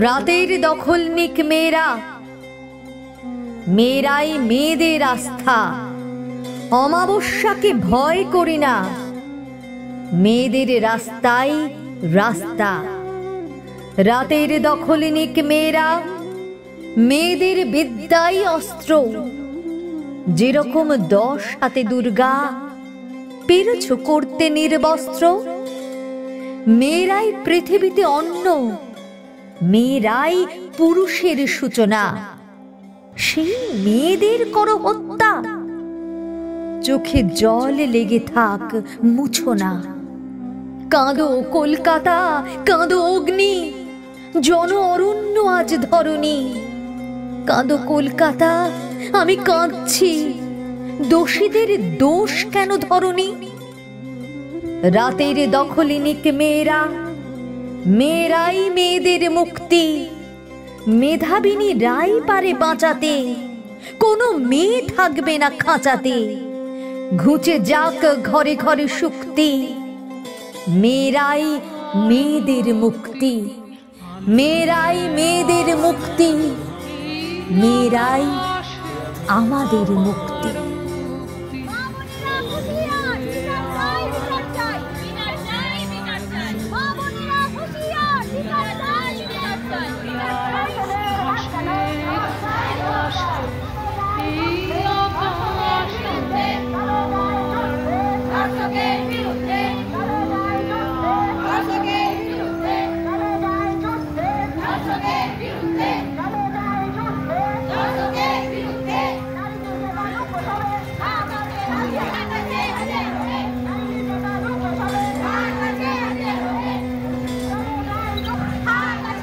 রাতের দখলনিক মেয়েরা, মেয়েরাই মেয়েদের আস্থা। অমাবস্যাকে ভয় করি না, মেয়েদের রাস্তাই রাস্তা। রাতের দখলনিক মেয়েরা, মেয়েদের বিদ্যাই অস্ত্র। যেরকম 10 হাতে দুর্গা, পেরেছ করতে নির্বস্ত্র। মেয়েরাই পৃথিবীতে অন্ন, মেয়েরাই পুরুষের সূচনা। সেই মেয়েদের করো হত্যা, চোখে জল লেগে থাক মুছো না। কাঁদো কলকাতা, কাঁদো অগ্নি, জন অরণ্য আজ ধরণী। কাঁদো কলকাতা, আমি কাঁদছি, দোষীদের দোষ কেন ধরণী? রাতের দখলনিক মেয়েরা, মেয়েরাই মেয়েদের মুক্তি। মেধাবিনী রাই পারে বাঁচাতে, কোনো মেয়ে থাকবে না খাঁচাতে। ঘুচে যাক ঘরে ঘরে শক্তি, মেয়েরাই মেয়েদের মুক্তি। মেয়েরাই মেয়েদের মুক্তি, মেয়েরাই আমাদের মুক্তি।